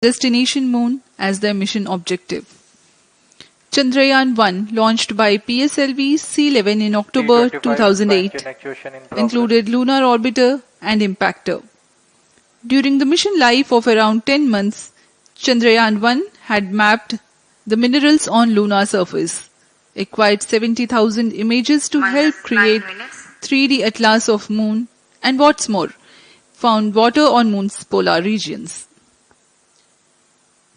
destination moon as their mission objective. Chandrayaan-1, launched by PSLV C-11 in October 2008, included lunar orbiter and impactor. During the mission life of around 10 months, Chandrayaan-1 had mapped the minerals on lunar surface, acquired 70,000 images to help create 3D atlas of moon, and what's more, found water on moon's polar regions.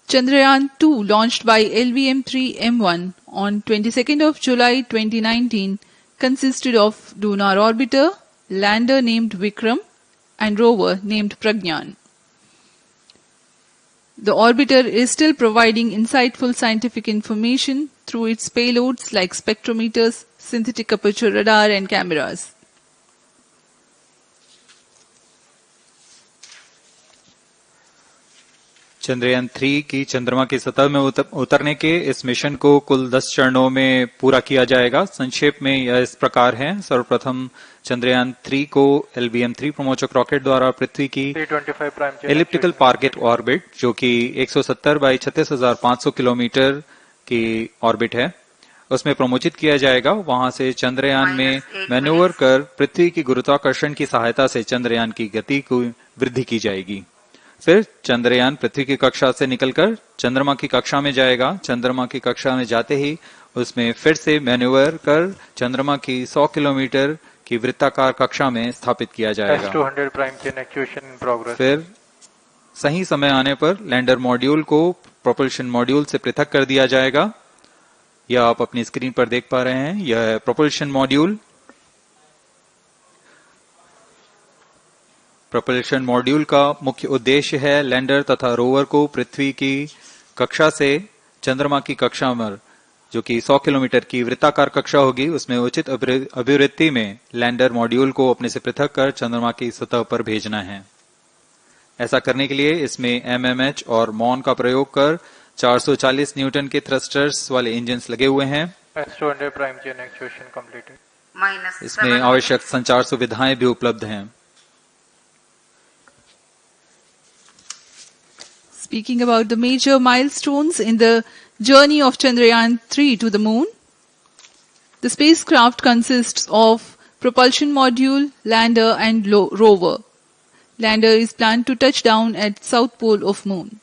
Chandrayaan-2, launched by LVM-3M1 on 22nd of July 2019, consisted of lunar orbiter, lander named Vikram, and rover named Pragyan. The orbiter is still providing insightful scientific information through its payloads like spectrometers, synthetic aperture radar, and cameras. Chandrayaan 3 की चंद्रमा की सतह में उतरने के इस mission को कुल 10 चरणों में पूरा किया जाएगा। संक्षेप में यह इस प्रकार है। सर्वप्रथम चंद्रयान 3 को LBM-3 प्रमोचक रॉकेट द्वारा पृथ्वी की एलिप्टिकल टारगेट ऑर्बिट, जो कि 170 बाई 36,500 किलोमीटर की ऑर्बिट है, उसमें प्रमोचित किया जाएगा। वहां से चंद्रयान में मैन्यूवर कर पृथ्वी की गुरुत्वाकर्षण की सहायता से चंद्रयान की गति को वृद्धि की जाएगी। फिर चंद्रयान पृथ्वी की कक्षा से निकलकर चंद्रमा की कक्षा में जाएगा। चंद्रमा की कक्षा में जाते ही उसमें फिर से मैन्यूवर कर चंद्रमा की 100 किलोमीटर की वृत्ताकार कक्षा में स्थापित किया जाएगा। फिर सही समय आने पर लैंडर मॉड्यूल को प्रोपल्शन मॉड्यूल से पृथक कर दिया जाएगा। यह आप अपनी स्क्रीन पर देख पा रहे हैं। यह है प्रोपल्शन मॉड्यूल। प्रोपल्शन मॉड्यूल का मुख्य उद्देश्य है लैंडर तथा रोवर को पृथ्वी की कक्षा से चंद्रमा की कक्षा में, जो कि 100 किलोमीटर की वृत्ताकार कक्षा होगी, उसमें उचित अभिवृत्ति में लैंडर मॉड्यूल को अपने से पृथक कर चंद्रमा की सतह पर भेजना है। ऐसा करने के लिए इसमें MMH और मॉन का प्रयोग कर 440 न्यूटन के थ्रस्टर्स वाले इंजन्स लगे हुए हैं। इसमें आवश्यक संचार सुविधाएं भी उपलब्ध हैं। Speaking about the major milestones in the journey of Chandrayaan-3 to the moon, the spacecraft consists of propulsion module, lander and rover. Lander is planned to touch down at south pole of moon.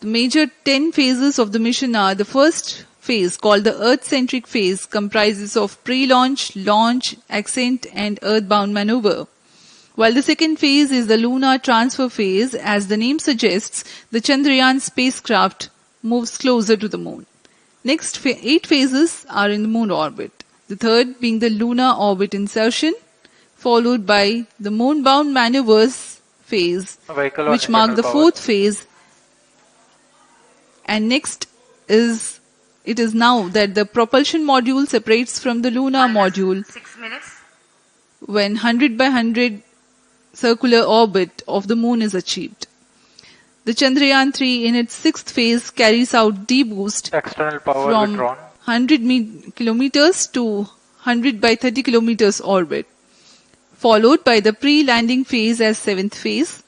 The major 10 phases of the mission are: the first phase, called the Earth-centric phase, comprises of pre-launch, launch, ascent and earthbound maneuver. While the second phase is the lunar transfer phase, as the name suggests, the Chandrayaan spacecraft moves closer to the moon. Next 8 phases are in the moon orbit. The third being the lunar orbit insertion, followed by the moon-bound maneuvers phase, which mark the fourth phase. And next it is now that the propulsion module separates from the lunar module when 100 by 100 circular orbit of the moon is achieved. The Chandrayaan-3 in its sixth phase carries out D-boost from 100 kilometers to 100 by 30 kilometers orbit, followed by the pre-landing phase as seventh phase,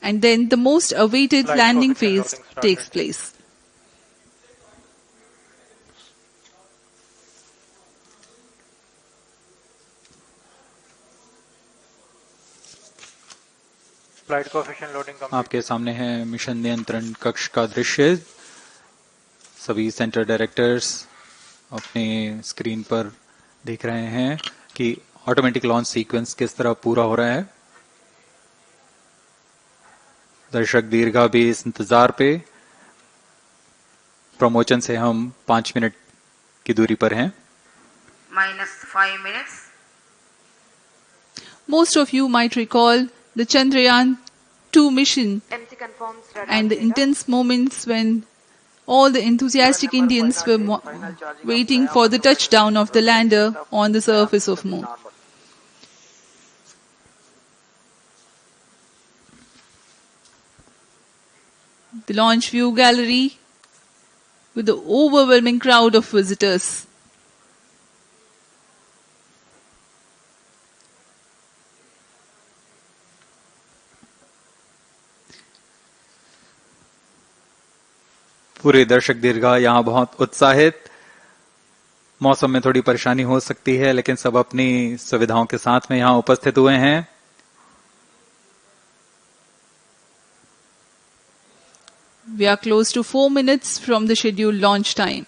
and then the most awaited landing phase takes place. आपके सामने है mission नियंत्रण कक्ष का दृश्य। सभी centre directors अपने screen पर देख रहे हैं कि ऑटोमेटिक लॉन्च सीक्वेंस किस तरह पूरा हो रहा है। दर्शक दीर्घा भी इस इंतजार पे। प्रमोशन से हम 5 मिनट की दूरी पर हैं। -5 minutes. Most of you might recall the Chandrayaan-2 mission and the intense moments when all the enthusiastic Indians were waiting for the touchdown of the lander on the surface of moon. The launch view gallery with the overwhelming crowd of visitors. पूरे दर्शक दीर्घा यहाँ बहुत उत्साहित। मौसम में थोड़ी परेशानी हो सकती है, लेकिन सब अपनी सुविधाओं के साथ में यहाँ उपस्थित हुए हैं। We are close to 4 minutes from the scheduled launch time.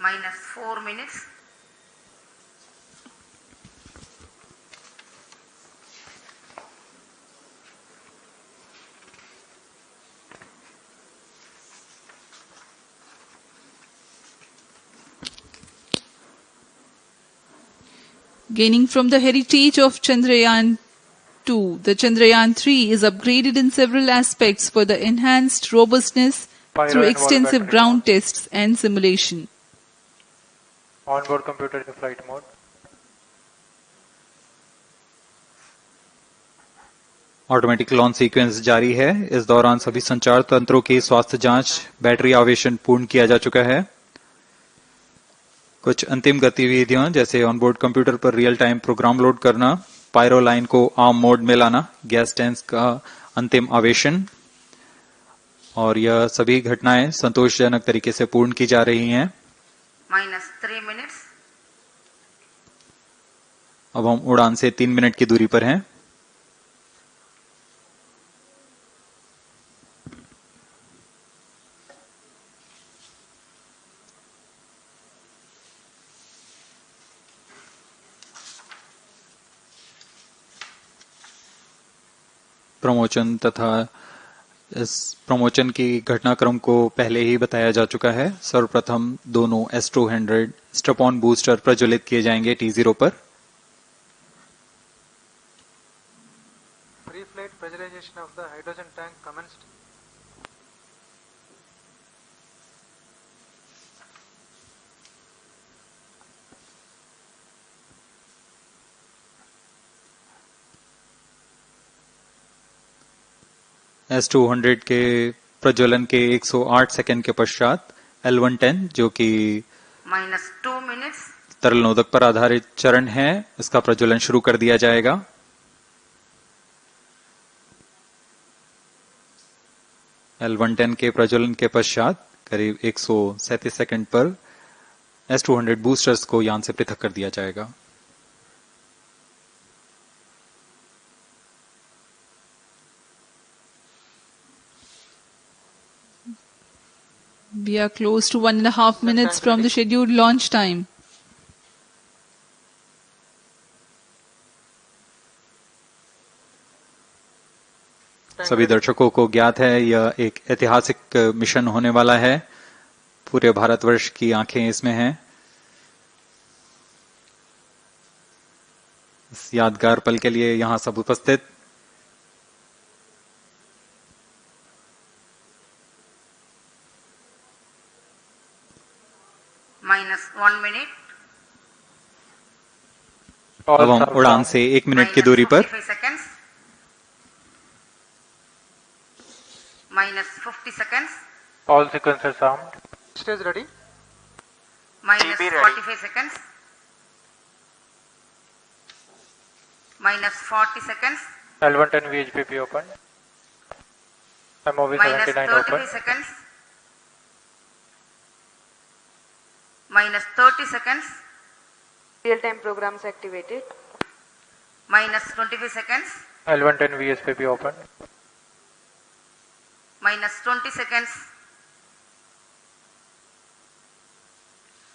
minus 4 minutes. Gaining from the heritage of Chandrayaan 2, the Chandrayaan 3 is upgraded in several aspects for the enhanced robustness through extensive ground tests and simulation. Onboard computer in flight mode. Automatic launch sequence जारी है। इस दौरान सभी संचार तंत्रों की स्वास्थ्य जांच, बैटरी आवेशन पूर्ण किया जा चुका है। कुछ अंतिम गतिविधियां जैसे ऑनबोर्ड कंप्यूटर पर रियल टाइम प्रोग्राम लोड करना, पायरो लाइन को आर्म मोड में लाना, गैस टैंक का अंतिम आवेशन, और यह सभी घटनाएं संतोषजनक तरीके से पूर्ण की जा रही हैं। minus 3 minutes. अब हम उड़ान से 3 मिनट की दूरी पर हैं। प्रमोशन तथा इस प्रमोशन की घटनाक्रम को पहले ही बताया जा चुका है। सर्वप्रथम दोनों S200 स्ट्रप-ऑन बूस्टर प्रज्वलित किए जाएंगे T0 पर। Pre-flight pressurization of the hydrogen tank commenced. S200 के प्रज्वलन के 108 सेकंड के पश्चात L110 जो कि minus 2 minutes. तरल नोदक पर आधारित चरण है, इसका प्रज्वलन शुरू कर दिया जाएगा। L110 के प्रज्वलन के पश्चात करीब 137 सेकंड पर S200 बूस्टर्स को यान से पृथक कर दिया जाएगा। We are close to 1.5 minutes from the scheduled launch time. सभी दर्शकों को ज्ञात है यह एक ऐतिहासिक मिशन होने वाला है। पूरे भारतवर्ष की आंखें इसमें हैं। इस यादगार पल के लिए यहां सब उपस्थित। minus 1 minute. अब हम उड़ान से 1 मिनट की दूरी पर। 45 seconds. minus 50 seconds. All sequencers armed. Stage ready. minus TB ready. 45 seconds. minus 40 seconds. L110 VHPP open. MOV minus 79 open. 33 seconds. minus 30 seconds. Real-time programs activated. minus 25 seconds. L110 VSPP open. minus 20 seconds.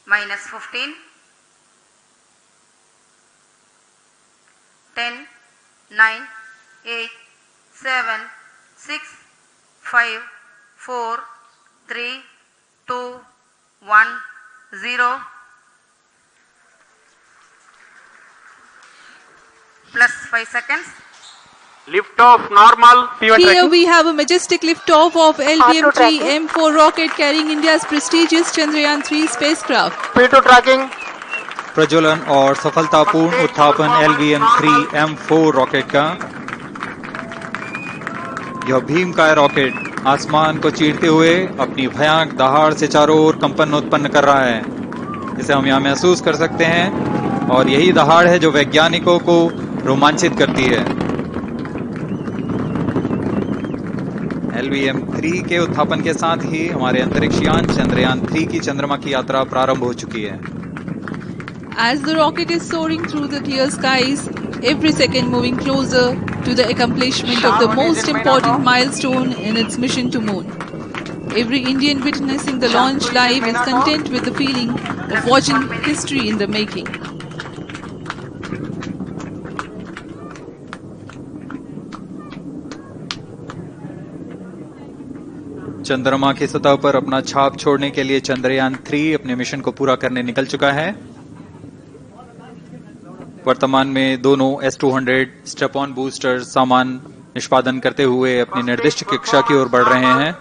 minus 15. 10, 9, 8, 7, 6, 5, 4, 3, 2, 1, 0. Plus 5 seconds. Lift off normal. P1 Here tracking. we have a majestic liftoff of LVM-3 tracking. M4 rocket carrying India's prestigious Chandrayaan 3 spacecraft. P2 tracking. प्रज्वलन और सफलतापूर्ण उत्थापन LVM-3 M4 rocket का। यह भीमकाय rocket आसमान को चीरते हुए अपनी भयानक दहाड़ से चारों ओर कंपन उत्पन्न कर रहा है। इसे हम यहाँ महसूस कर सकते हैं और यही दहाड़ है जो वैज्ञानिकों को रोमांचित करती है। LVM-3 के उत्थापन के साथ ही हमारे अंतरिक्ष यान चंद्रयान 3 की चंद्रमा की यात्रा प्रारंभ हो चुकी है। As the rocket is soaring through the clear skies, every second moving closer to the accomplishment of the most important milestone in its mission to moon. Every Indian witnessing the launch live is content with the feeling of watching history in the making. चंद्रमा की सतह पर अपना छाप छोड़ने के लिए चंद्रयान 3 अपने मिशन को पूरा करने निकल चुका है। वर्तमान में दोनों S-200 स्टेप ऑन बूस्टर सामान निष्पादन करते हुए अपनी निर्दिष्ट कक्षा की ओर बढ़ रहे हैं।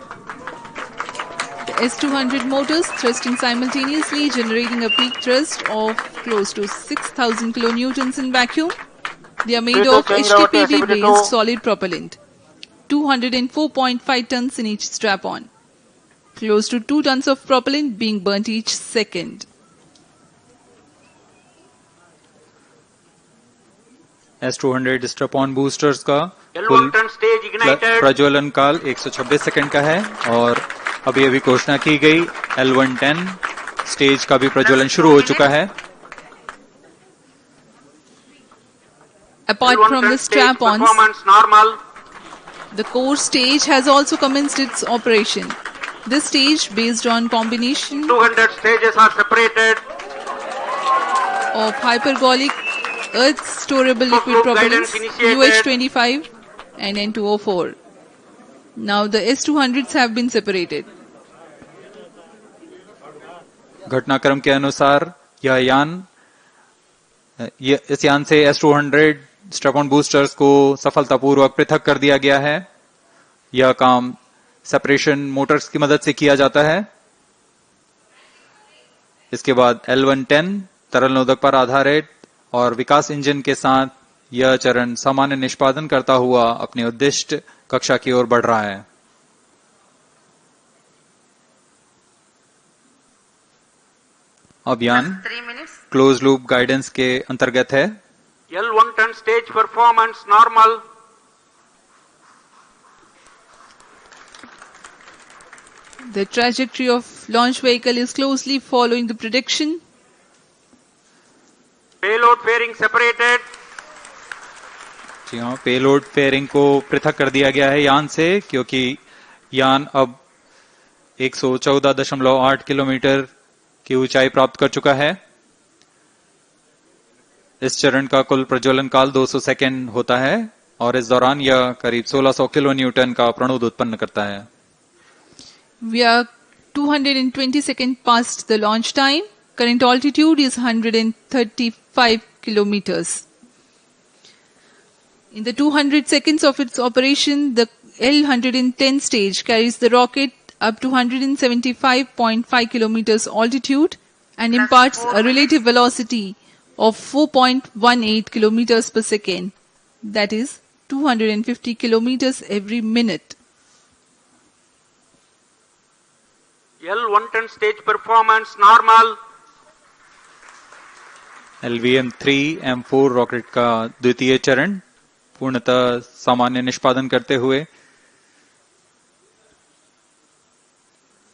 The S-200 motors thrusting simultaneously, generating a peak thrust of close to 6,000 kilonewtons in vacuum. They are made of HTPB-based solid propellant. 204.5 tons in each strap-on. Close to 2 tons of propellant being burnt each second. S-200 strap-on boosters का कुल प्रज्वलन काल 126 second का है और अभी अभी घोषणा की गई L110 स्टेज का भी प्रज्वलन शुरू हो चुका है। Apart from the strap-ons, the core stage has also commenced its operation. This stage, based on combination 200 stages are separated. of hypergolic earth storable liquid propellants UH-25 and N2O4. Now the S-200s have been separated. घटनाक्रम के अनुसार इस यान से S-200 strap-on boosters को सफलतापूर्वक पृथक कर दिया गया है। यह काम सेपरेशन मोटर्स की मदद से किया जाता है। इसके बाद L110 तरल नोदक पर आधारित और विकास इंजन के साथ यह चरण सामान्य निष्पादन करता हुआ अपनी उद्दिष्ट कक्षा की ओर बढ़ रहा है। अब यान क्लोज लूप गाइडेंस के अंतर्गत है। L110 stage performance normal. The trajectory of launch vehicle is closely following the prediction. Payload fairing separated. जी हाँ, पेलोड फेयरिंग को पृथक कर दिया गया है यान से, क्योंकि यान अब 114.8 किलोमीटर की ऊंचाई प्राप्त कर चुका है। इस चरण का कुल प्रज्वलन काल 200 सेकेंड होता है और इस दौरान यह करीब 1600 किलो न्यूटन का प्रणोद उत्पन्न करता है। We are 220 seconds past the launch time. Current altitude is 135 kilometers. In the 200 seconds of its operation, the L110 stage carries the rocket up to 175.5 kilometers altitude and imparts a relative velocity of 4.18 kilometers per second. That is 250 kilometers every minute. L110 stage performance normal. LVM-3 M4 rocket का द्वितीय चरण पूर्णतः सामान्य निष्पादन करते हुए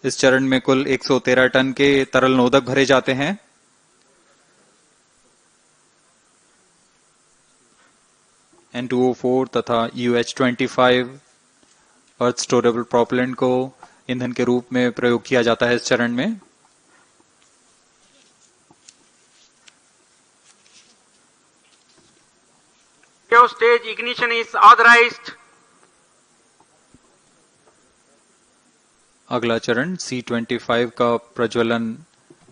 इस चरण में कुल 113 टन के तरल नोदक भरे जाते हैं। N2O4 तथा UH-25 अर्थ स्टोरेबल प्रोपेलेंट को ईंधन के रूप में प्रयोग किया जाता है इस चरण में। Stage ignition is authorized. अगला चरण C-25 का प्रज्वलन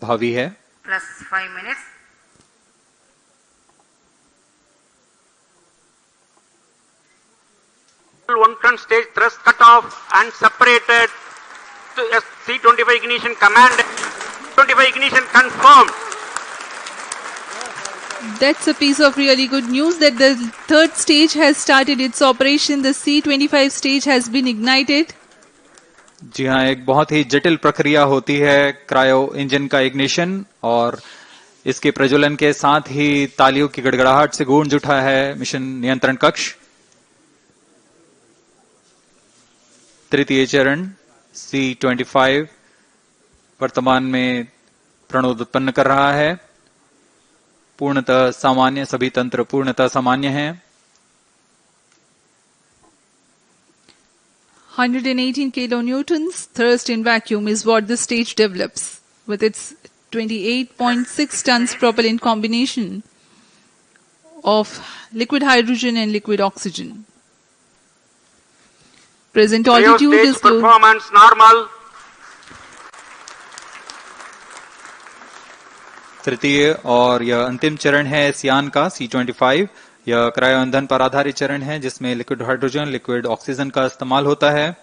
भावी है। Plus 5 minutes. L110 stage thrust cut off and separated to C-25 ignition command. 25 ignition confirmed. That's a piece of really good news that the third stage has started its operation. The C-25 stage has been ignited. जी हाँ, एक बहुत ही जटिल प्रक्रिया होती है cryo engine का ignition और इसके प्रज्वलन के साथ ही तालियों की गड़गड़ाहट से गूंज उठा है मिशन नियंत्रण कक्ष। तृतीय चरण C25 वर्तमान में प्रणोद उत्पन्न कर रहा है। पूर्णतः सामान्य, सभी तंत्र पूर्णतः सामान्य हैं। 118 kilonewtons thrust in vacuum is what the stage develops with its 28.6 tons propellant combination of liquid hydrogen and liquid oxygen. Present altitude Stage is close. performance normal. तृतीय और यह अंतिम चरण है इस यान का C25। यह क्रायो ईंधन पर आधारित चरण है जिसमें लिक्विड हाइड्रोजन, लिक्विड ऑक्सीजन का इस्तेमाल होता है।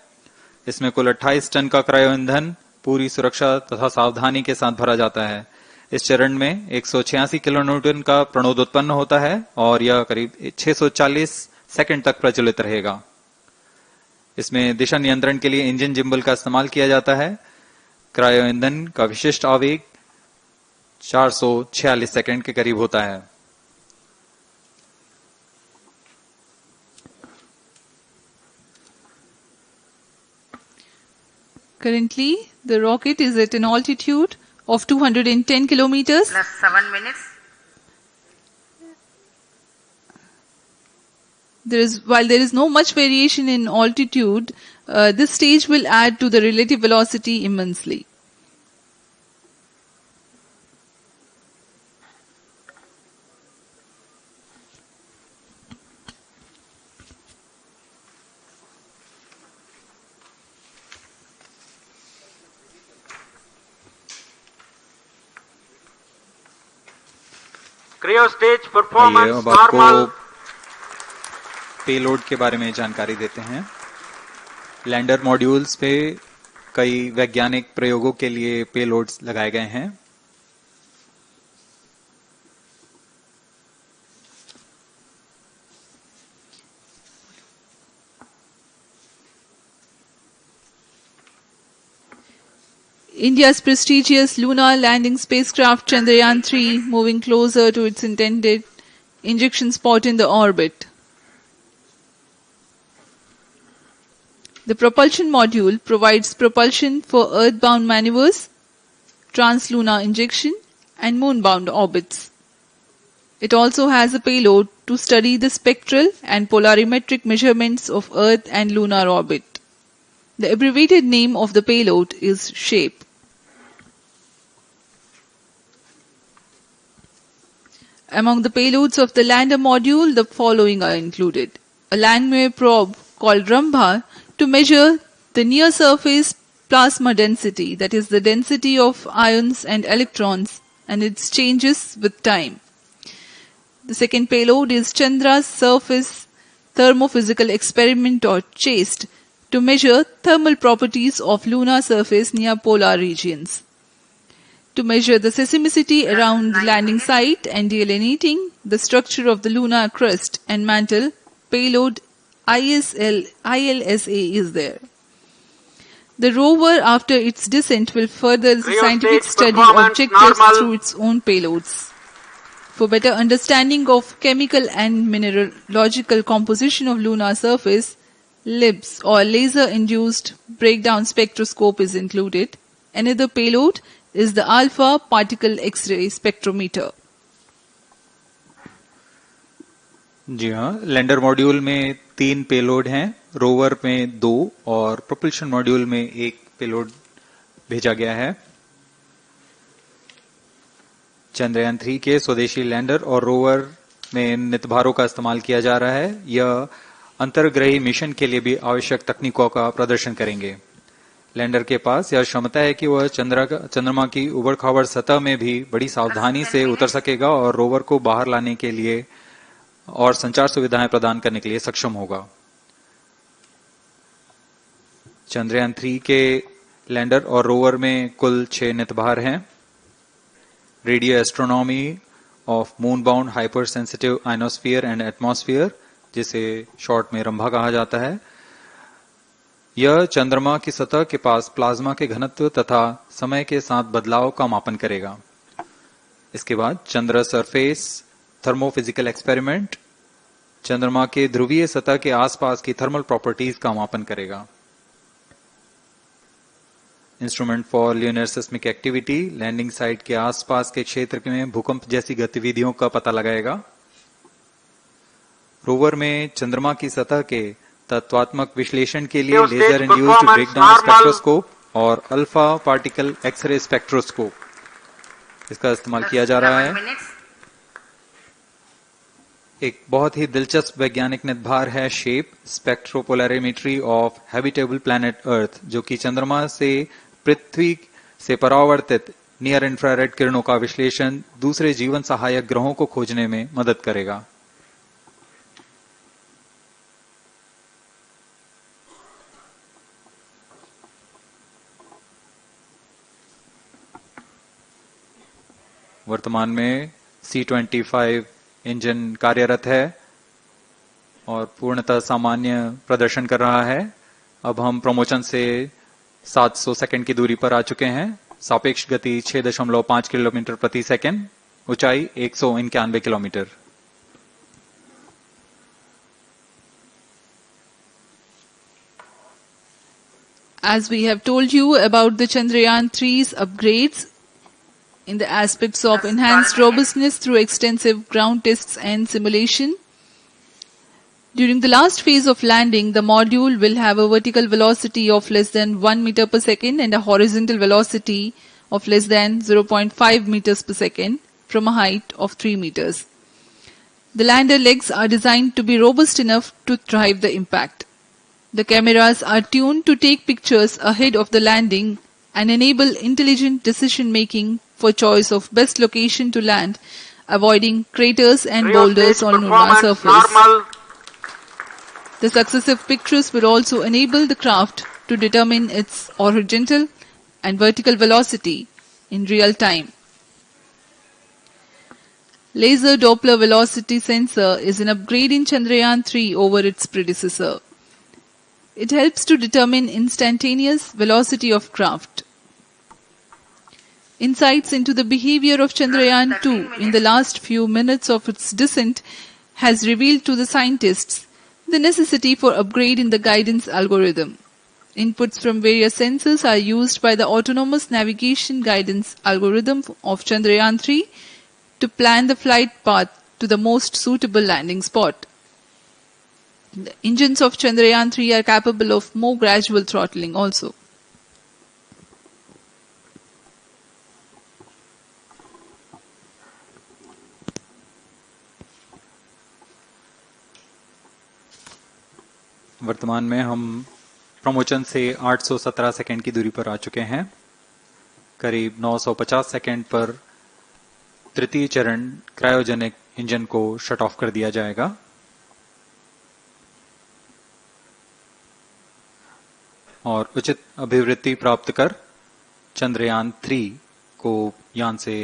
इसमें कुल 28 टन का क्रायो ईंधन पूरी सुरक्षा तथा सावधानी के साथ भरा जाता है। इस चरण में 186 किलोन्यूटन का प्रणोद उत्पन्न होता है और यह करीब 640 सेकंड तक प्रज्वलित रहेगा। इसमें दिशा नियंत्रण के लिए इंजन जिम्बल का इस्तेमाल किया जाता है। क्रायो ईंधन का विशिष्ट आवेग 446 सेकंड के करीब होता है। Currently, the rocket is at an altitude of 210 kilometers. Plus 7 minutes. While there is no much variation in altitude, this stage will add to the relative velocity immensely. Cryo stage आइए performance अब आपको normal. Payload के बारे में जानकारी देते हैं। Lander modules पे कई वैज्ञानिक प्रयोगों के लिए पेलोड्स लगाए गए हैं। India's prestigious lunar landing spacecraft Chandrayaan-3 moving closer to its intended injection spot in the orbit. The propulsion module provides propulsion for earthbound maneuvers, translunar injection, and moonbound orbits. It also has a payload to study the spectral and polarimetric measurements of Earth and lunar orbit. The abbreviated name of the payload is SHAPE. Among the payloads of the lander module, the following are included. A landwehr probe called Rambha to measure the near-surface plasma density, that is the density of ions and electrons, and its changes with time. The second payload is Chandra's Surface Thermophysical Experiment or CHASTE to measure thermal properties of lunar surface near polar regions. To measure the seismicity around the landing site and delineating the structure of the lunar crust and mantle, payload ILSA is there. The rover, after its descent, will further the scientific study objectives through its own payloads. For better understanding of chemical and mineralogical composition of lunar surface, LIBS or laser-induced breakdown spectroscope is included. Another payload is the alpha particle X-ray spectrometer. जी हाँ, lander module में 3 payload हैं, rover में 2 और propulsion module में 1 payload भेजा गया है। चंद्रयान 3 के स्वदेशी लैंडर और रोवर में नितभारों का इस्तेमाल किया जा रहा है। यह अंतर्ग्रही मिशन के लिए भी आवश्यक तकनीकों का प्रदर्शन करेंगे। लैंडर के पास यह क्षमता है कि वह चंद्रमा की उबड़-खाबड़ सतह में भी बड़ी सावधानी से उतर सकेगा और रोवर को बाहर लाने के लिए और संचार सुविधाएं प्रदान करने के लिए सक्षम होगा। चंद्रयान 3 के लैंडर और रोवर में कुल 6 नितभार हैं। Radio astronomy of moon bound hyper sensitive ionosphere and atmosphere, जिसे शॉर्ट में रंभा कहा जाता है, यह चंद्रमा की सतह के पास प्लाज्मा के घनत्व तथा समय के साथ बदलाव का मापन करेगा। इसके बाद चंद्र सरफेस थर्मोफिजिकल एक्सपेरिमेंट चंद्रमा के ध्रुवीय सतह के आसपास की थर्मल प्रॉपर्टीज का मापन करेगा। Instrument for lunar seismic activity landing site के आसपास के क्षेत्र में भूकंप जैसी गतिविधियों का पता लगाएगा। रोवर में चंद्रमा की सतह के तत्वात्मक विश्लेषण के लिए लेजर इंड्यूस्ड ब्रेकडाउन स्पेक्ट्रोस्कोप और अल्फा पार्टिकल एक्सरे स्पेक्ट्रोस्कोप इसका इस्तेमाल किया जा रहा है। एक बहुत ही दिलचस्प वैज्ञानिक निर्धार है shape स्पेक्ट्रोपोलैरिमेट्री of habitable planet earth, जो कि चंद्रमा से पृथ्वी से परावर्तित नियर इंफ्रारेड किरणों का विश्लेषण दूसरे जीवन सहायक ग्रहों को खोजने में मदद करेगा। वर्तमान में C-25 इंजन कार्यरत है और पूर्णतः सामान्य प्रदर्शन कर रहा है। अब हम प्रमोशन से 700 सेकंड की दूरी पर आ चुके हैं। सापेक्ष गति 6.5 किलोमीटर प्रति सेकंड, ऊंचाई 191 kilometre. As we have told you about the Chandrayaan-3's upgrades in the aspects of enhanced robustness through extensive ground tests and simulation. During the last phase of landing, the module will have a vertical velocity of less than 1 meter per second and a horizontal velocity of less than 0.5 meters per second from a height of 3 meters. The lander legs are designed to be robust enough to drive the impact. The cameras are tuned to take pictures ahead of the landing and enable intelligent decision making for choice of best location to land, avoiding craters and boulders on lunar surface. The successive pictures will also enable the craft to determine its horizontal and vertical velocity in real time. Laser Doppler velocity sensor is an upgrade in Chandrayaan-3 over its predecessor. It helps to determine instantaneous velocity of craft. Insights into the behavior of Chandrayaan-2 in the last few minutes of its descent has revealed to the scientists the necessity for upgrade in the guidance algorithm. Inputs from various sensors are used by the autonomous navigation guidance algorithm of Chandrayaan-3 to plan the flight path to the most suitable landing spot. The engines of Chandrayaan-3 are capable of more gradual throttling also. वर्तमान में हम promotion से 817 second की दूरी पर आ चुके हैं। करीब 950 सेकंड पर तृतीय चरण क्रायोजेनिक इंजन को शट ऑफ कर दिया जाएगा। और उचित अभिवृत्ति प्राप्त कर चंद्रयान-3 को यान से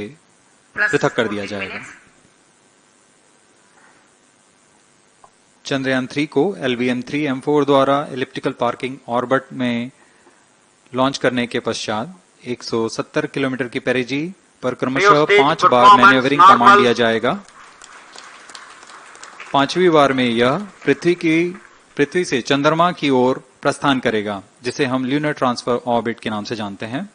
पृथक कर दिया जाएगा। चंद्रयान-3 को LVM-3M4 द्वारा इलिप्टिकल पार्किंग ऑर्बिट में लॉन्च करने के पश्चात 170 किलोमीटर की पेरिजी पर क्रमशः 5 बार मैन्यूवरिंग कमांड दिया जाएगा। 5वीं बार में यह पृथ्वी से चंद्रमा की ओर प्रस्थान करेगा, जिसे हम ल्यूनर ट्रांसफर ऑर्बिट के नाम से जानते हैं।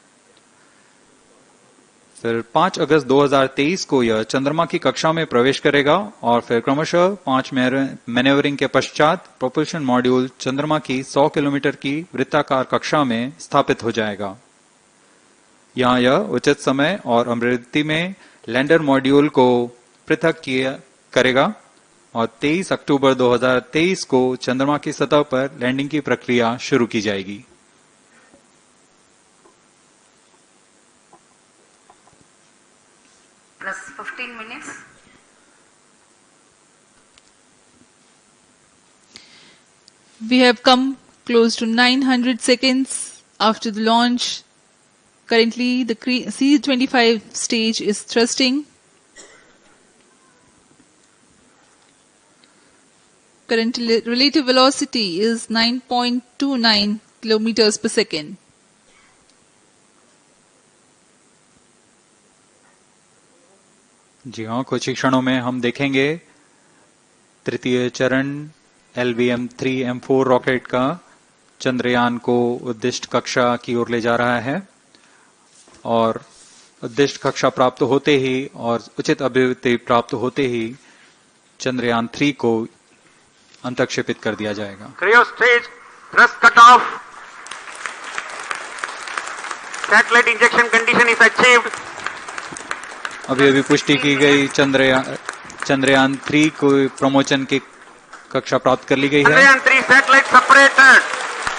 फिर 5 अगस्त 2023 को यह चंद्रमा की कक्षा में प्रवेश करेगा और फिर क्रमशः 5 मैन्यूवरिंग के पश्चात प्रोपल्शन मॉड्यूल चंद्रमा की 100 किलोमीटर की वृत्ताकार कक्षा में स्थापित हो जाएगा। यहां यह उचित समय और अभिवृत्ति में लैंडर मॉड्यूल को पृथक करेगा और 23 अक्टूबर 2023 को चंद्रमा की सतह पर लैंडिंग की प्रक्रिया शुरू की जाएगी। Plus 15 minutes. We have come close to 900 seconds after the launch. Currently, the C-25 stage is thrusting. Current relative velocity is 9.29 kilometers per second. जी हाँ, कुछ ही क्षणों में हम देखेंगे तृतीय चरण LVM-3M4 रॉकेट का चंद्रयान को उद्दिष्ट कक्षा की ओर ले जा रहा है। और उद्दिष्ट कक्षा प्राप्त होते ही और उचित अभिवृद्धि प्राप्त होते ही चंद्रयान 3 को अंतक्षेपित कर दिया जाएगा। Cryo stage thrust cutoff. Satellite injection condition is achieved. अभी पुष्टि की गई, चंद्रयान 3 को प्रमोचन की कक्षा प्राप्त कर ली गई है। Chandrayaan 3 satellite separated.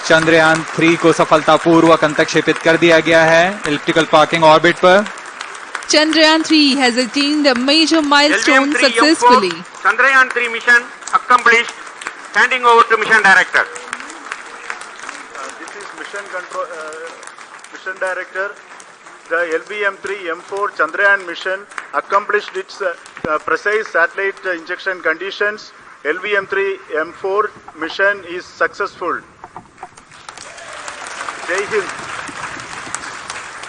चंद्रयान 3 को सफलतापूर्वक अंतक्षेपित कर दिया गया है एलिप्टिकल पार्किंग ऑर्बिट पर। Chandrayaan 3 has attained a major milestone successfully. Chandrayaan 3 mission accomplished. Handing over to mission director. This is mission director. The LVM-3 M4 Chandrayaan mission accomplished its precise satellite injection conditions. LVM-3 M4 mission is successful. Jai Hind.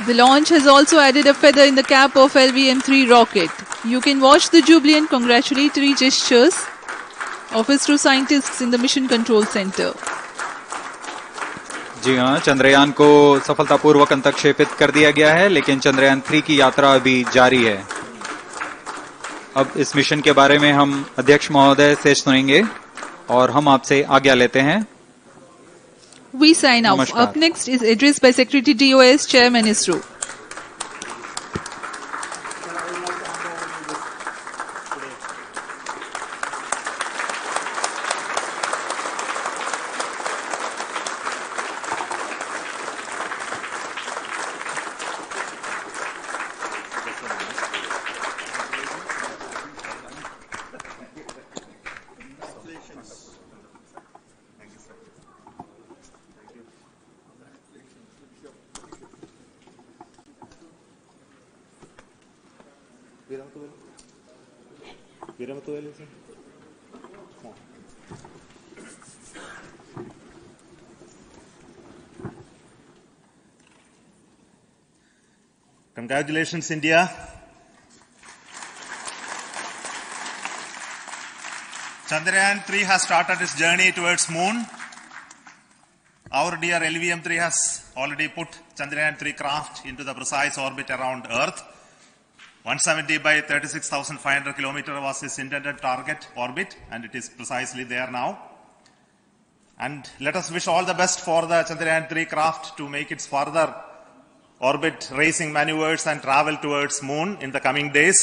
The launch has also added a feather in the cap of LVM-3 rocket. You can watch the jubilant congratulatory gestures of ISRO scientists in the Mission Control Center. जी हाँ, चंद्रयान को सफलतापूर्वक अंतक्षेपित कर दिया गया है, लेकिन चंद्रयान 3 की यात्रा अभी जारी है। अब इस मिशन के बारे में हम अध्यक्ष महोदय से सुनेंगे और हम आपसे आज्ञा लेते हैं। We sign off. Up next is address by Secretary DOS, Chairman ISRO. Congratulations, India. Chandrayaan 3 has started its journey towards moon. Our dear LVM-3 has already put Chandrayaan 3 craft into the precise orbit around Earth. 170 by 36,500 kilometers was its intended target orbit, and it is precisely there now. And let us wish all the best for the Chandrayaan 3 craft to make its further orbit racing maneuvers and travel towards moon in the coming days.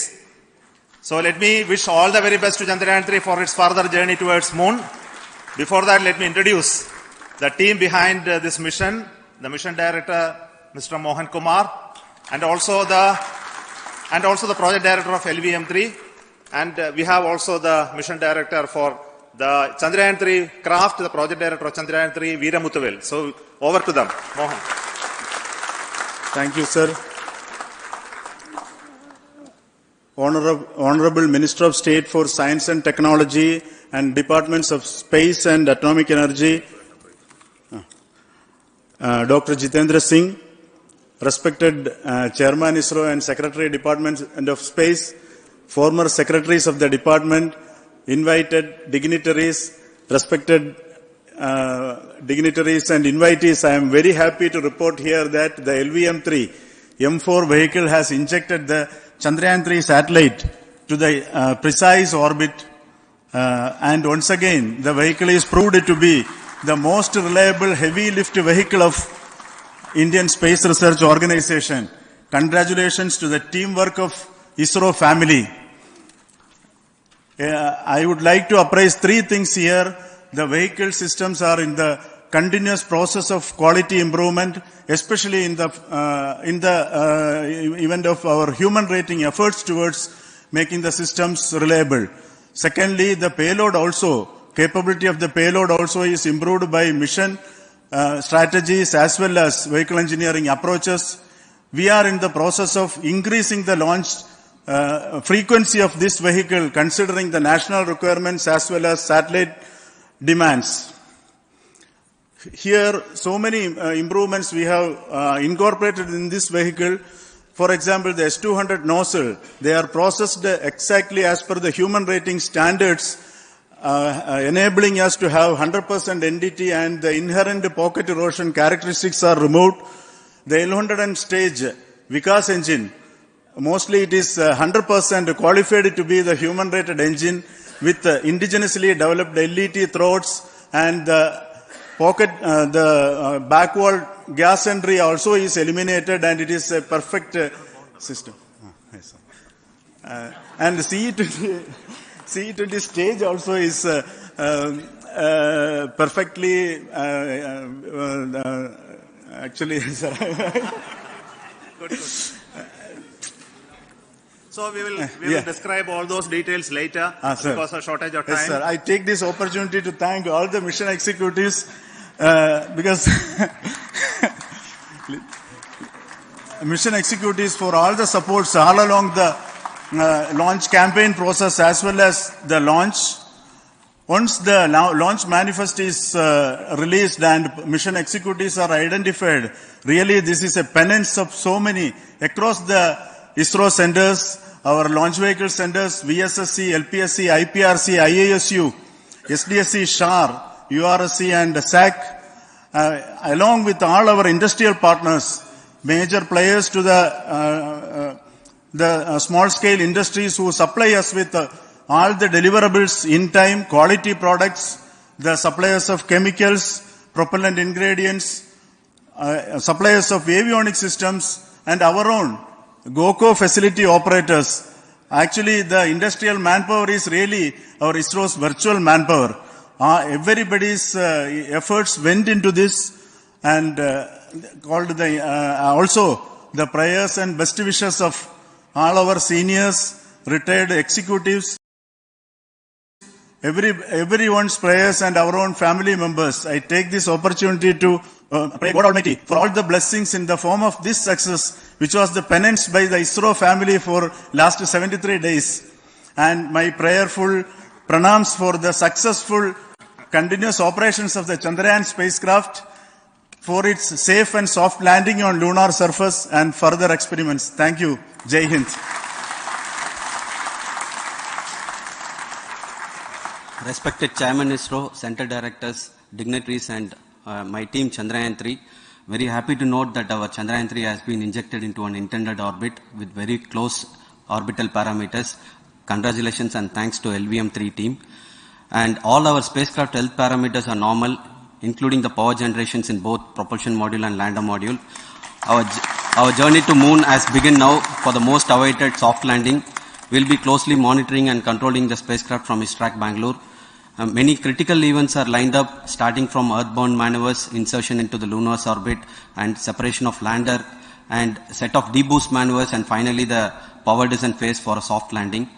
So let me wish all the very best to Chandrayaan 3 for its further journey towards moon. Before that, let me introduce the team behind this mission, the mission director, Mr. Mohan Kumar, and also the project director of LVM-3, and we have also the mission director for the Chandrayaan 3 craft, the project director of Chandrayaan 3, Veera Muthuvel. So over to them, Mohan. Thank you, sir. Honorable Minister of State for Science and Technology and Departments of Space and Atomic Energy, Dr. Jitendra Singh, respected Chairman ISRO and Secretary Department of Space, former secretaries of the department, invited dignitaries, respected dignitaries and invitees, I am very happy to report here that the LVM-3 M4 vehicle has injected the Chandrayaan 3 satellite to the precise orbit, and once again the vehicle is proved to be the most reliable heavy lift vehicle of Indian Space Research Organization. Congratulations to the teamwork of ISRO family. I would like to appraise three things here. The vehicle systems are in the continuous process of quality improvement, especially in the event of our human rating efforts towards making the systems reliable. Secondly, the payload also, capability of the payload also is improved by mission strategies as well as vehicle engineering approaches. We are in the process of increasing the launch frequency of this vehicle considering the national requirements as well as satellite demands. Here, so many improvements we have incorporated in this vehicle. For example, the S200 nozzle, they are processed exactly as per the human rating standards, enabling us to have 100% NDT, and the inherent pocket erosion characteristics are removed. The L100 stage Vikas engine. Mostly it is 100% qualified to be the human-rated engine with indigenously developed LET throats, and the back wall gas entry also is eliminated, and it is a perfect system. Yes, and CE20 stage also is perfectly actually, sir. Good. So we will describe all those details later because of shortage of time. Yes, sir. I take this opportunity to thank all the mission executives because mission executives for all the supports all along the launch campaign process as well as the launch. Once the launch manifest is released and mission executives are identified, really this is a penance of so many across the ISRO centers, our launch vehicle centers, VSSC, LPSC, IPRC, IASU, SDSC, SHAR, URSC and SAC, along with all our industrial partners, major players to the small scale industries who supply us with all the deliverables in time, quality products, the suppliers of chemicals, propellant ingredients, suppliers of avionics systems, and our own GOCO facility operators. Actually, the industrial manpower is really our ISRO's virtual manpower. Everybody's efforts went into this, and called also the prayers and best wishes of all our seniors, retired executives, everyone's prayers and our own family members. I take this opportunity to pray God Almighty for all the blessings in the form of this success, which was the penance by the ISRO family for last 73 days. And my prayerful pranams for the successful continuous operations of the Chandrayaan spacecraft, for its safe and soft landing on lunar surface and further experiments. Thank you. Jai Hind. Respected Chairman ISRO, Center Directors, dignitaries and my team Chandrayaan-3, very happy to note that our Chandrayaan-3 has been injected into an intended orbit with very close orbital parameters. Congratulations and thanks to LVM-3 team. And all our spacecraft health parameters are normal, including the power generations in both propulsion module and lander module. Our journey to moon has begun now for the most awaited soft landing. We'll be closely monitoring and controlling the spacecraft from ISTRAC Bangalore. Many critical events are lined up, starting from earthbound maneuvers, insertion into the lunar orbit, and separation of lander, and set of deboost maneuvers, and finally the power descent phase for a soft landing.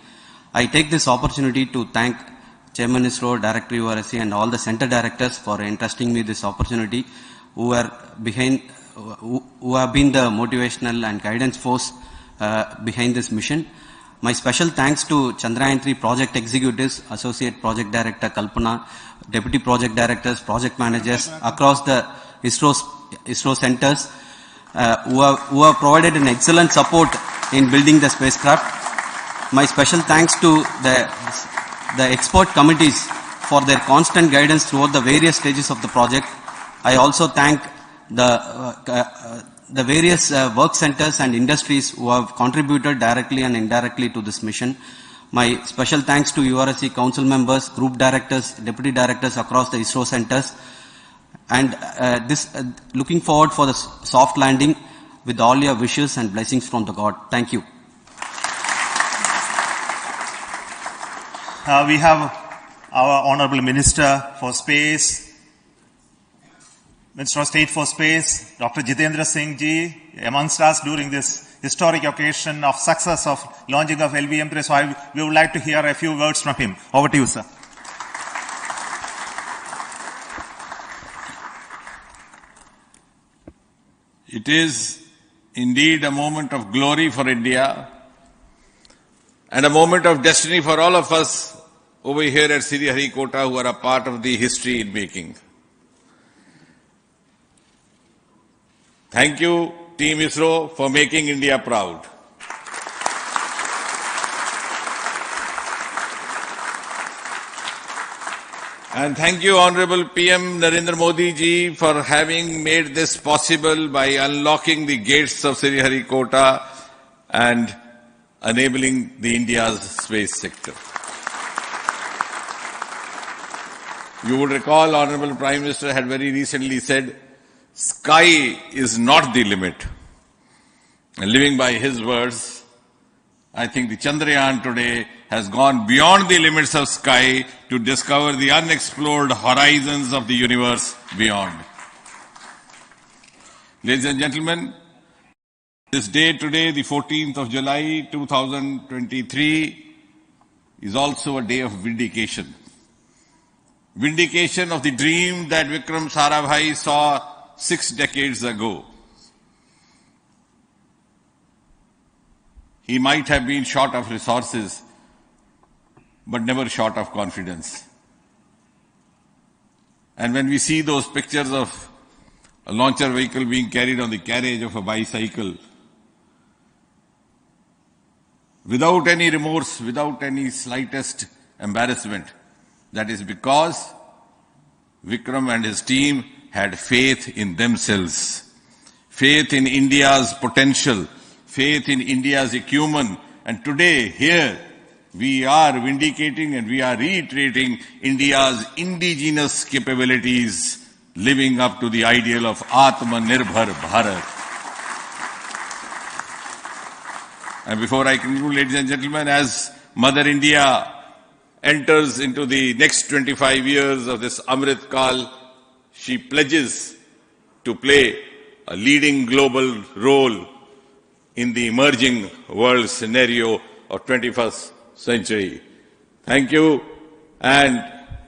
I take this opportunity to thank Chairman ISRO, Director URSC, and all the center directors for entrusting me this opportunity, who have been the motivational and guidance force behind this mission. My special thanks to Chandrayaan-3 project executives, Associate Project Director Kalpana, Deputy Project Directors, Project Managers across the ISRO centers who have provided an excellent support in building the spacecraft. My special thanks to the expert committees for their constant guidance throughout the various stages of the project. I also thank the various work centers and industries who have contributed directly and indirectly to this mission. My special thanks to URSC council members, group directors, deputy directors across the ISRO centers, and looking forward for the soft landing with all your wishes and blessings from the God. Thank you. We have our Honorable Minister for Space, Minister of State for Space, Dr. Jitendra Singh ji, amongst us during this historic occasion of success of launching of LVM-3. So we would like to hear a few words from him. Over to you, sir. It is indeed a moment of glory for India and a moment of destiny for all of us over here at Sriharikota who are a part of the history in making. Thank you, Team ISRO, for making India proud. And thank you, Honorable PM Narendra Modi ji, for having made this possible by unlocking the gates of Sriharikota and enabling the India's space sector. You would recall, Honorable Prime Minister had very recently said, sky is not the limit. And living by his words, I think the Chandrayaan today has gone beyond the limits of sky to discover the unexplored horizons of the universe beyond. Ladies and gentlemen, this day today, the 14th of July 2023, is also a day of vindication. Vindication of the dream that Vikram Sarabhai saw 6 decades ago. He might have been short of resources, but never short of confidence. And when we see those pictures of a launcher vehicle being carried on the carriage of a bicycle, without any remorse, without any slightest embarrassment, that is because Vikram and his team had faith in themselves, faith in India's potential, faith in India's acumen. And today, here, we are vindicating and we are reiterating India's indigenous capabilities, living up to the ideal of Atmanirbhar Bharat. And before I conclude, ladies and gentlemen, as Mother India enters into the next 25 years of this Amrit Kal, she pledges to play a leading global role in the emerging world scenario of 21st century. Thank you and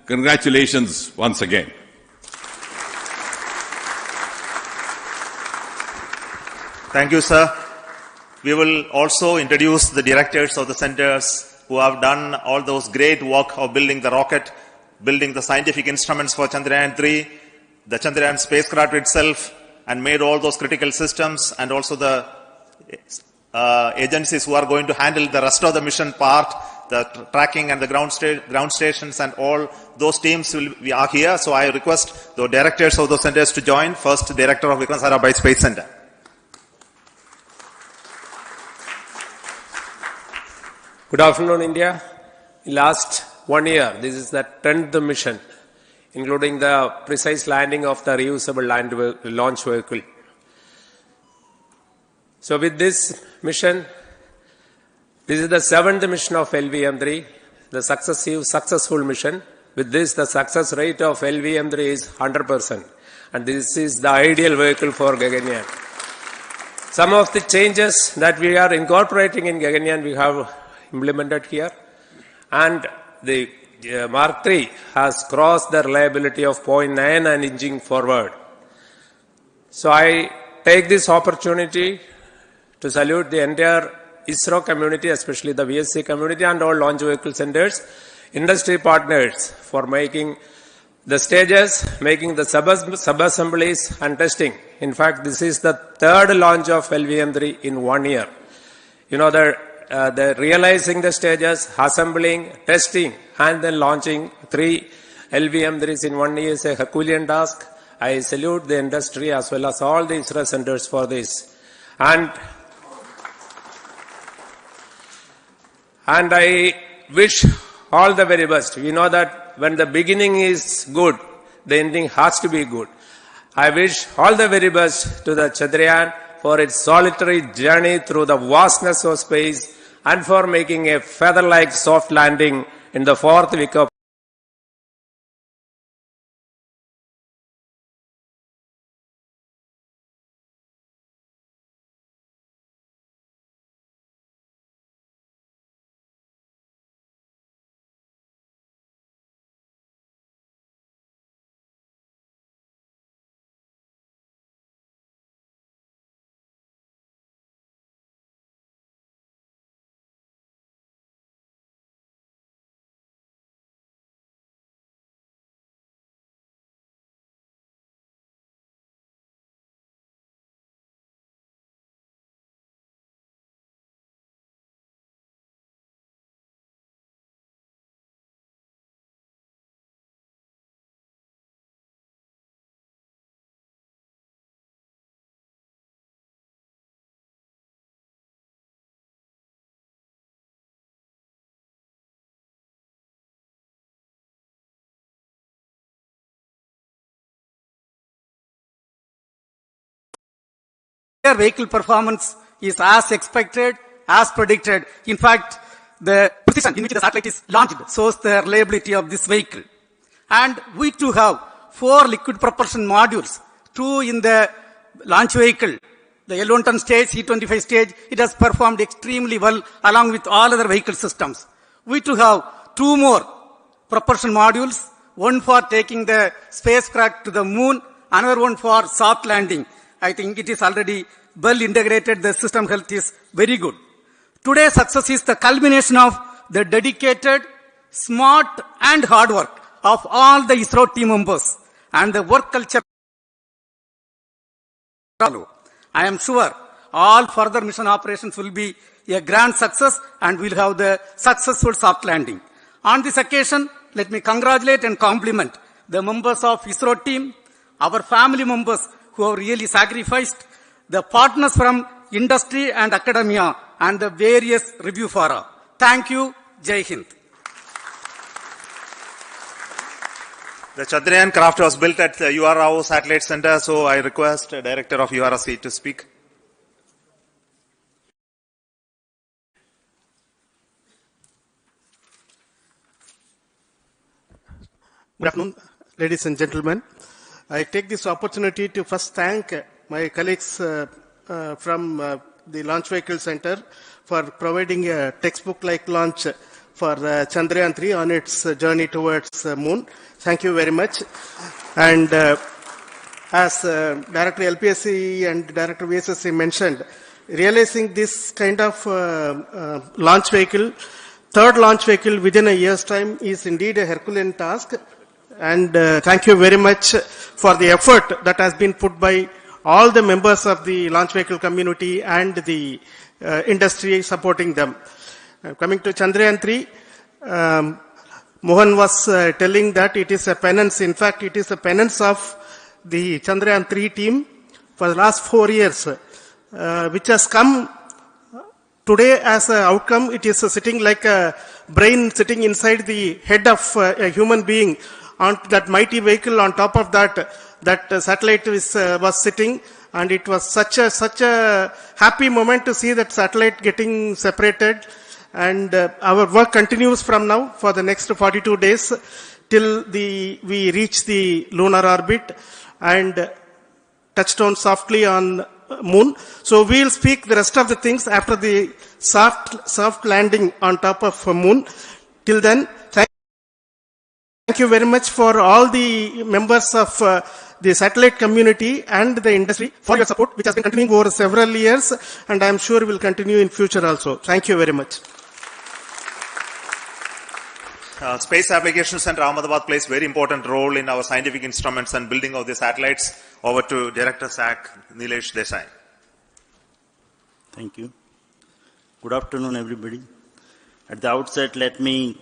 congratulations once again. Thank you, sir. We will also introduce the directors of the centers who have done all those great work of building the rocket, building the scientific instruments for Chandrayaan-3, the Chandrayaan spacecraft itself, and made all those critical systems, and also the agencies who are going to handle the rest of the mission part, the tracking and the ground stations, and all those teams are here. So I request the directors of those centers to join. First, Director of Vikram Sarabhai Space Center. Good afternoon, India. Last 1 year, this is the 10th mission, including the precise landing of the reusable launch vehicle. So with this mission, this is the 7th mission of LVM-3, the successful mission. With this, the success rate of LVM-3 is 100%. And this is the ideal vehicle for Gaganyaan. Some of the changes that we are incorporating in Gaganyaan, we have implemented here, and the Mark III has crossed the reliability of 0.9 and inching forward. So I take this opportunity to salute the entire ISRO community, especially the VSC community and all launch vehicle centers, industry partners for making the stages, making the sub-assemblies and testing. In fact, this is the 3rd launch of LVM-3 in 1 year. You know, the realizing the stages, assembling, testing, and then launching 3 LVM-3s in 1 year is a Herculean task. I salute the industry as well as all the ISRO centers for this. And I wish all the very best. We know that when the beginning is good, the ending has to be good. I wish all the very best to the Chandrayaan for its solitary journey through the vastness of space and for making a feather-like soft landing in the 4th week of their vehicle performance is as expected, as predicted. In fact, the precision in which the satellite is launched shows the reliability of this vehicle. And we too have 4 liquid propulsion modules, 2 in the launch vehicle. The L110 stage, C-25 stage, it has performed extremely well along with all other vehicle systems. We too have 2 more propulsion modules, one for taking the spacecraft to the moon, another one for soft landing. I think it is already well integrated. The system health is very good. Today's success is the culmination of the dedicated, smart and hard work of all the ISRO team members and the work culture. I am sure all further mission operations will be a grand success and we'll have the successful soft landing. On this occasion, let me congratulate and compliment the members of ISRO team, our family members who have really sacrificed, the partners from industry and academia, and the various review fora. Thank you. Jai Hind. The Chandrayaan craft was built at the Isro-Rao Satellite Center, so I request the Director of URC to speak. Good afternoon, ladies and gentlemen. I take this opportunity to first thank my colleagues from the Launch Vehicle Center for providing a textbook-like launch for Chandrayaan 3 on its journey towards moon. Thank you very much. And as Director LPSC and Director VSSC mentioned, realizing this kind of launch vehicle, third launch vehicle within a year's time is indeed a Herculean task. And thank you very much for the effort that has been put by all the members of the launch vehicle community and the industry supporting them. Coming to Chandrayaan 3, Mohan was telling that it is a penance. In fact, it is a penance of the Chandrayaan 3 team for the last 4 years, which has come today as an outcome. It is sitting like a brain sitting inside the head of a human being on that mighty vehicle. On top of that satellite was sitting, and it was such a happy moment to see that satellite getting separated. And our work continues from now for the next 42 days till we reach the lunar orbit and touch down softly on moon. So we'll speak the rest of the things after the soft landing on top of moon. Till then, thank you very much for all the members of the satellite community and the industry for your support, which has been continuing over several years, and I am sure will continue in future also. Thank you very much. Space Applications Center Ahmedabad plays very important role in our scientific instruments and building of the satellites. Over to Director SAC, Nilesh Desai. Thank you. Good afternoon, everybody. At the outset, let me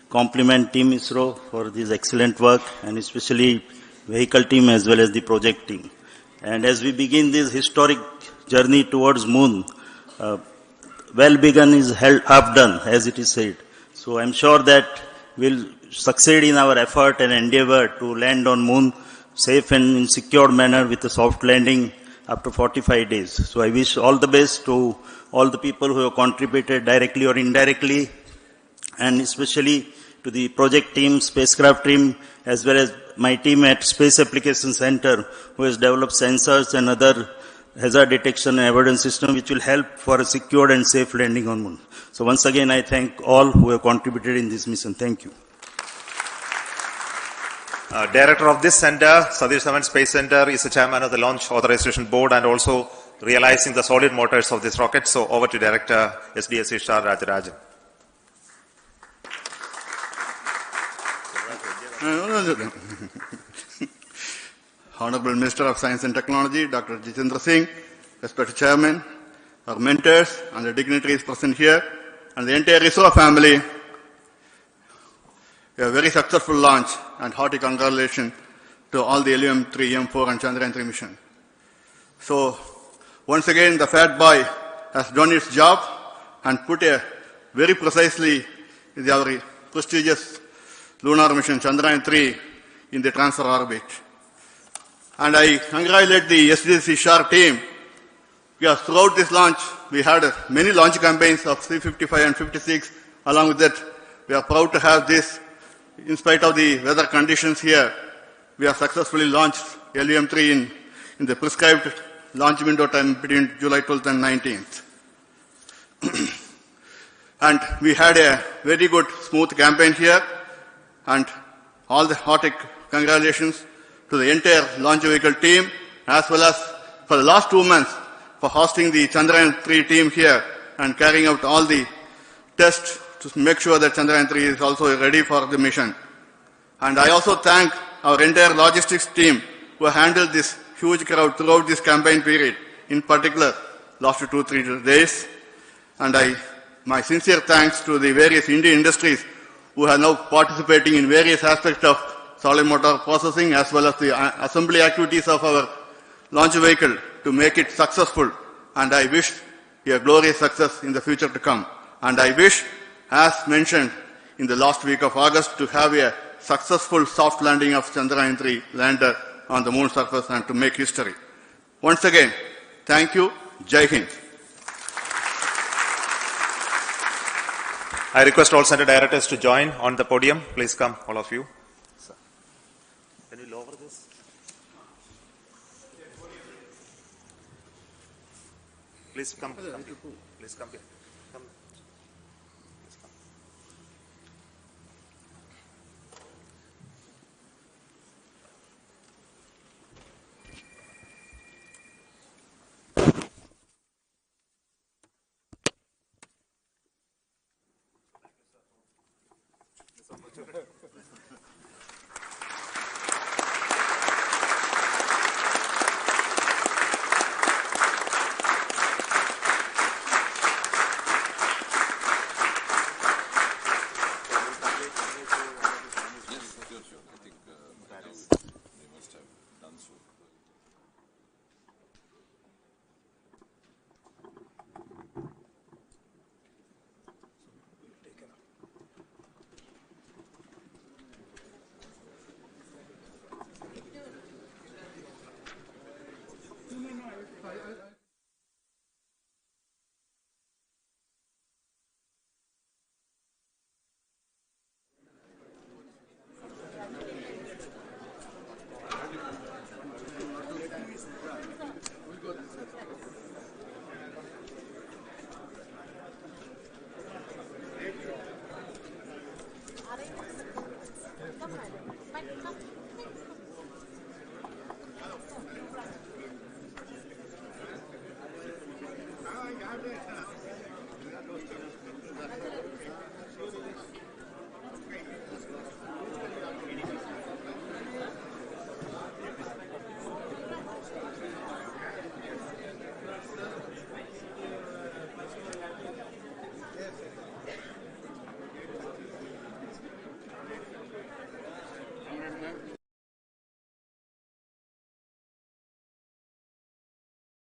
compliment Team ISRO for this excellent work, and especially vehicle team as well as the project team. And as we begin this historic journey towards moon, well begun is half done, as it is said. So I'm sure that we'll succeed in our effort and endeavor to land on moon safe and in secure manner with a soft landing after 45 days. So I wish all the best to all the people who have contributed directly or indirectly, and especially to the project team, spacecraft team, as well as my team at Space Applications Center, who has developed sensors and other hazard detection and avoidance system which will help for a secure and safe landing on moon. So once again, I thank all who have contributed in this mission. Thank you. Director of this center, Satish Dhawan Space Center, is the chairman of the Launch Authorization Board and also realizing the solid motors of this rocket. So over to Director SDSC Shah Rajarajan. Honorable Minister of Science and Technology, Dr. Jitendra Singh, respected Chairman, our mentors and the dignitaries present here, and the entire ISRO family, a very successful launch and hearty congratulations to all the LVM-3, M4 and Chandrayaan-3 mission. So, once again, the fat boy has done its job and put a very precisely our prestigious lunar mission Chandrayaan-3 in the transfer orbit. And I congratulate the SDSC SHAR team Because throughout this launch, we had many launch campaigns of C-55 and 56. Along with that, we are proud to have this. In spite of the weather conditions here, we have successfully launched LVM-3 in the prescribed launch window time between July 12th and 19th. And we had a very good, smooth campaign here. And all the hearty congratulations to the entire launch vehicle team, as well as for the last 2 months for hosting the Chandrayaan-3 team here and carrying out all the tests to make sure that Chandrayaan-3 is also ready for the mission. And I also thank our entire logistics team who handled this huge crowd throughout this campaign period, in particular last 2-3 days. And my sincere thanks to the various Indian industries who are now participating in various aspects of solid motor processing as well as the assembly activities of our launch vehicle to make it successful. And I wish a glorious success in the future to come. And I wish, as mentioned in the last week of August, to have a successful soft landing of Chandrayaan-3 lander on the moon surface and to make history. Once again, thank you. Jai Hind. I request all center directors to join on the podium. Please come, all of you. Can you lower this? Please come. Please come here. Come. Please come.